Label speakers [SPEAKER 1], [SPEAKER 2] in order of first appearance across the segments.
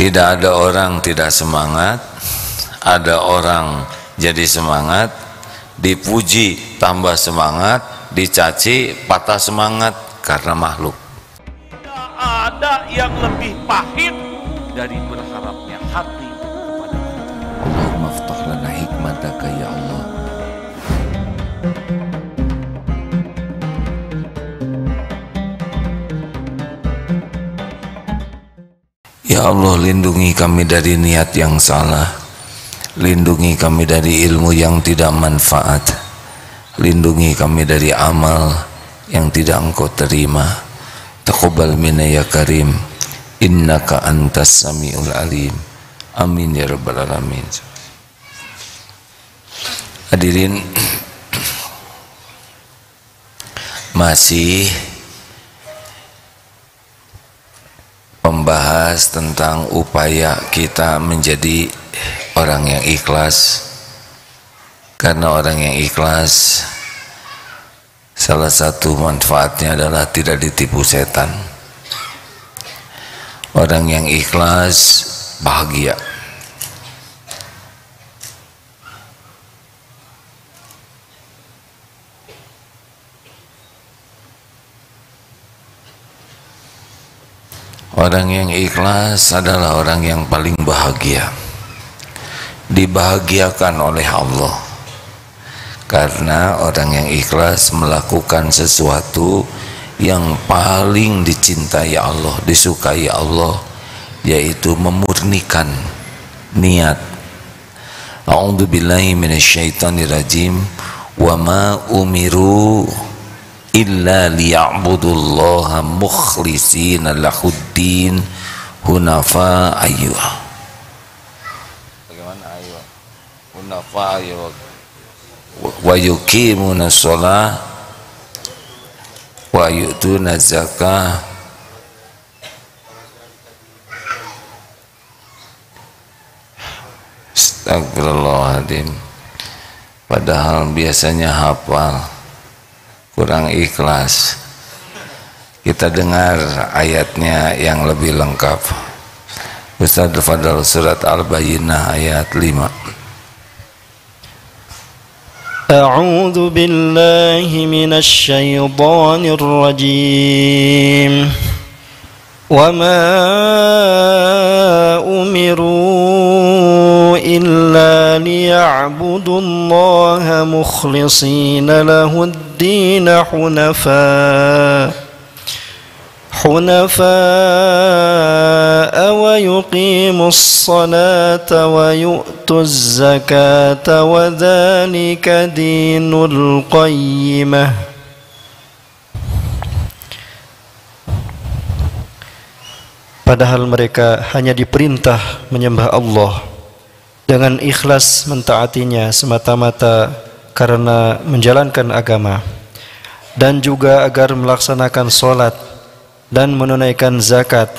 [SPEAKER 1] Tidak ada orang tidak semangat, ada orang jadi semangat, dipuji tambah semangat, dicaci patah semangat karena makhluk.
[SPEAKER 2] Tidak ada yang lebih pahit dari berharapnya hati kepada Allah.
[SPEAKER 1] Allahumma aftah lana hikmataka ya Allah. Ya Allah, lindungi kami dari niat yang salah, lindungi kami dari ilmu yang tidak manfaat, lindungi kami dari amal yang tidak Engkau terima. Taqabbal minna ya karim, innaka antas samiul alim. Amin ya rabbal alamin. Hadirin, masih membahas tentang upaya kita menjadi orang yang ikhlas. Karena orang yang ikhlas, salah satu manfaatnya adalah tidak ditipu setan. Orang yang ikhlas bahagia. Orang yang ikhlas adalah orang yang paling bahagia, dibahagiakan oleh Allah. Karena orang yang ikhlas melakukan sesuatu yang paling dicintai Allah, disukai Allah, yaitu memurnikan niat. A'udzubillahi minasyaitonirrajim. Wa ma umiru illa liya'budullaha mukhlishina lahuddin hunafa ayyuh. Bagaimana ayyuh? Hunafa ayyuh wa yuqimuna shalah wa yu'tuna zakah Astagfirullahaladzim. Padahal biasanya hafal, kurang ikhlas. Kita dengar ayatnya yang lebih lengkap. Ustaz Fadal, surat Al-Bayyinah ayat 5.
[SPEAKER 3] A'udzu billahi minasy syaithanir rajim. Wa ma umiru illa liya'budullaha mukhlishina lahud-din hunafa wa yuqimus salata wa yu'tuz zakata wa dzalika dinul qayyimah. Padahal mereka hanya diperintah menyembah Allah dengan ikhlas mentaatinya semata-mata karena menjalankan agama, dan juga agar melaksanakan sholat dan menunaikan zakat,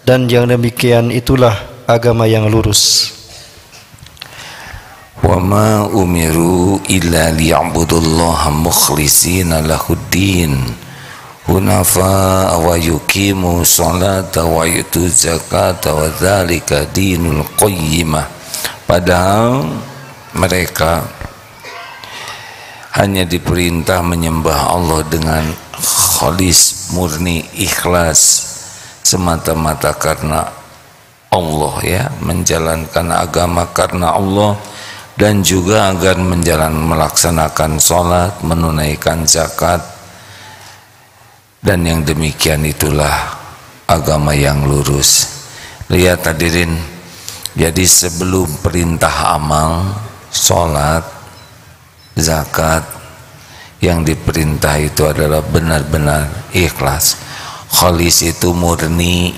[SPEAKER 3] dan yang demikian itulah agama yang lurus.
[SPEAKER 1] Wa ma umiru illa liya'budullaha mukhlishina lahuddin hunafa wa yuqimu sholata wa yu'tu zakata wa dzalika dinul qayyimah. Padahal mereka hanya diperintah menyembah Allah dengan khalis, murni, ikhlas, semata-mata karena Allah, ya, menjalankan agama karena Allah, dan juga agar melaksanakan sholat, menunaikan zakat, dan yang demikian itulah agama yang lurus. Lihat hadirin, jadi sebelum perintah amal, sholat, zakat, yang diperintah itu adalah benar-benar ikhlas. Khalis itu murni,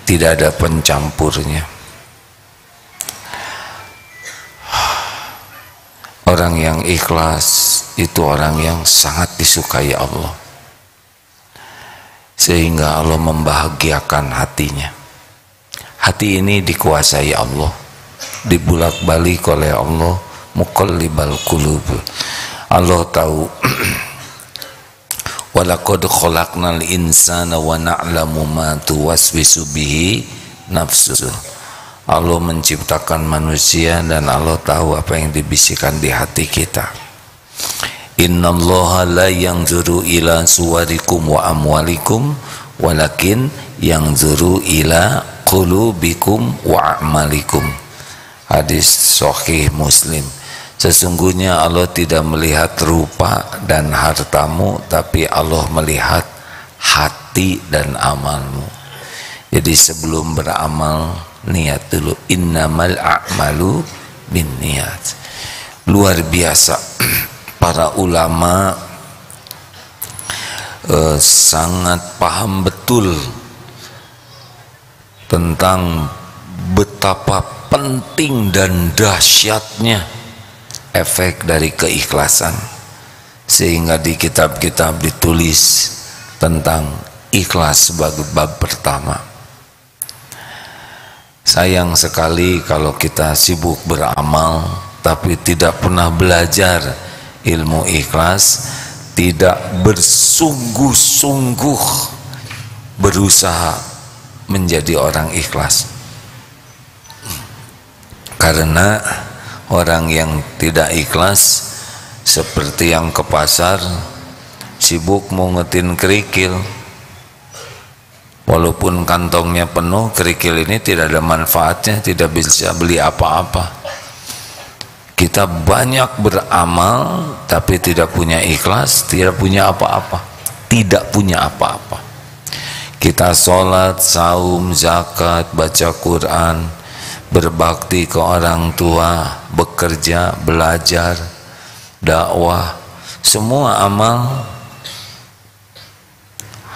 [SPEAKER 1] tidak ada pencampurnya. Orang yang ikhlas itu orang yang sangat disukai Allah, sehingga Allah membahagiakan hatinya. Hati ini dikuasai Allah, dibulak-balik oleh Allah, muqallibal qulub. Allah tahu walaqad khalaqnal insana wa na'lamu ma tuwaswisu bihi nafsuh. Allah menciptakan manusia dan Allah tahu apa yang dibisikkan di hati kita. Innallaha la yanzuru ila suwarikum wa amwalikum walakin yanzuru ila qulubikum wa a'malikum. Hadis sahih Muslim. Sesungguhnya Allah tidak melihat rupa dan hartamu, tapi Allah melihat hati dan amalmu. Jadi sebelum beramal, niat dulu. Innamal a'malu binniyat. Luar biasa. Para ulama sangat paham betul tentang betapa penting dan dahsyatnya efek dari keikhlasan, sehingga di kitab-kitab ditulis tentang ikhlas sebagai bab pertama. Sayang sekali kalau kita sibuk beramal tapi tidak pernah belajar ilmu ikhlas, tidak bersungguh-sungguh berusaha menjadi orang ikhlas. Karena orang yang tidak ikhlas seperti yang ke pasar sibuk mungutin kerikil, walaupun kantongnya penuh, kerikil ini tidak ada manfaatnya, tidak bisa beli apa-apa. Kita banyak beramal tapi tidak punya ikhlas, tidak punya apa-apa, tidak punya apa-apa. Kita sholat, saum, zakat, baca Quran, berbakti ke orang tua, bekerja, belajar, dakwah, semua amal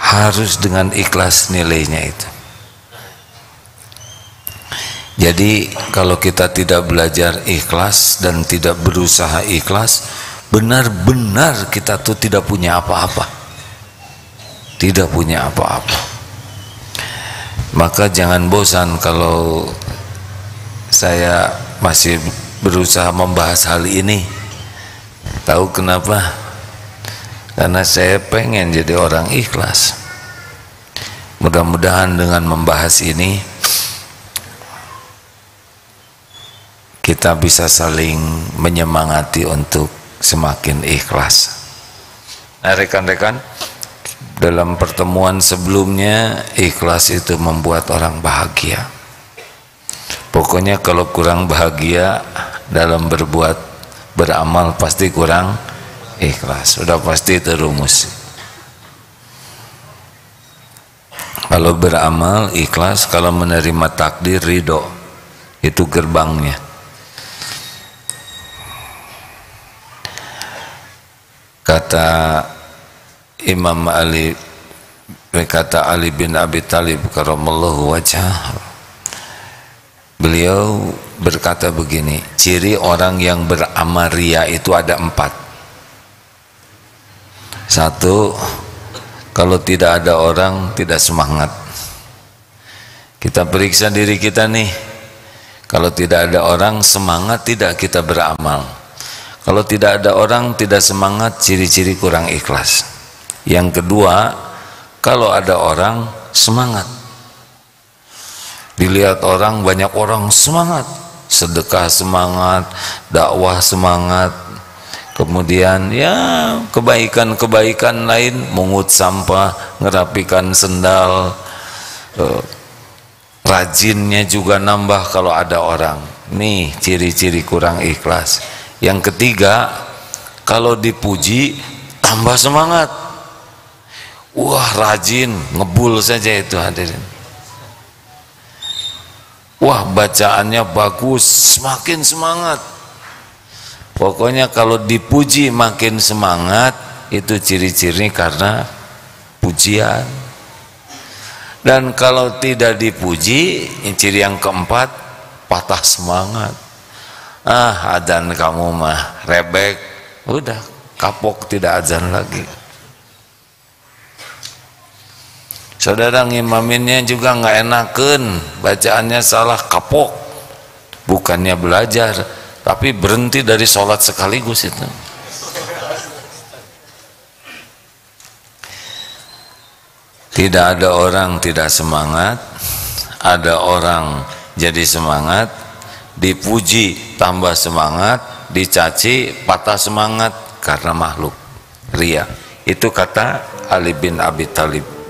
[SPEAKER 1] harus dengan ikhlas nilainya itu. Jadi kalau kita tidak belajar ikhlas dan tidak berusaha ikhlas, benar-benar kita tuh tidak punya apa-apa, tidak punya apa-apa. Maka jangan bosan kalau saya masih berusaha membahas hal ini. Tahu kenapa? Karena saya pengen jadi orang ikhlas. Mudah-mudahan dengan membahas ini kita bisa saling menyemangati untuk semakin ikhlas. Nah, rekan-rekan, dalam pertemuan sebelumnya, ikhlas itu membuat orang bahagia. Pokoknya kalau kurang bahagia dalam beramal pasti kurang ikhlas. Sudah pasti itu rumus. Kalau beramal ikhlas, kalau menerima takdir ridho, itu gerbangnya. Kata Imam Ali, kata Ali bin Abi Thalib karamallahu wajhah, beliau berkata begini, ciri orang yang beramal riya itu ada 4. 1, kalau tidak ada orang tidak semangat. Kita periksa diri kita nih, kalau tidak ada orang semangat tidak kita beramal. Kalau tidak ada orang tidak semangat, ciri-ciri kurang ikhlas. Yang kedua, kalau ada orang semangat. Dilihat orang, banyak orang semangat, sedekah semangat, dakwah semangat, kemudian ya kebaikan-kebaikan lain, mungut sampah, ngerapikan sendal, rajinnya juga nambah kalau ada orang. Nih ciri-ciri kurang ikhlas. Yang ketiga, kalau dipuji tambah semangat. Wah, rajin, ngebul saja itu hadirin. Wah, bacaannya bagus, semakin semangat. Pokoknya kalau dipuji makin semangat, itu ciri-ciri karena pujian. Dan kalau tidak dipuji, ciri yang keempat, patah semangat. Ah, adzan kamu mah rebek, udah kapok, tidak adzan lagi. Saudara ngimaminnya juga nggak enaken, bacaannya salah, kapok. Bukannya belajar, tapi berhenti dari sholat sekaligus itu. Tidak ada orang tidak semangat, ada orang jadi semangat, dipuji tambah semangat, dicaci patah semangat karena makhluk, ria. Itu kata Ali bin Abi Thalib.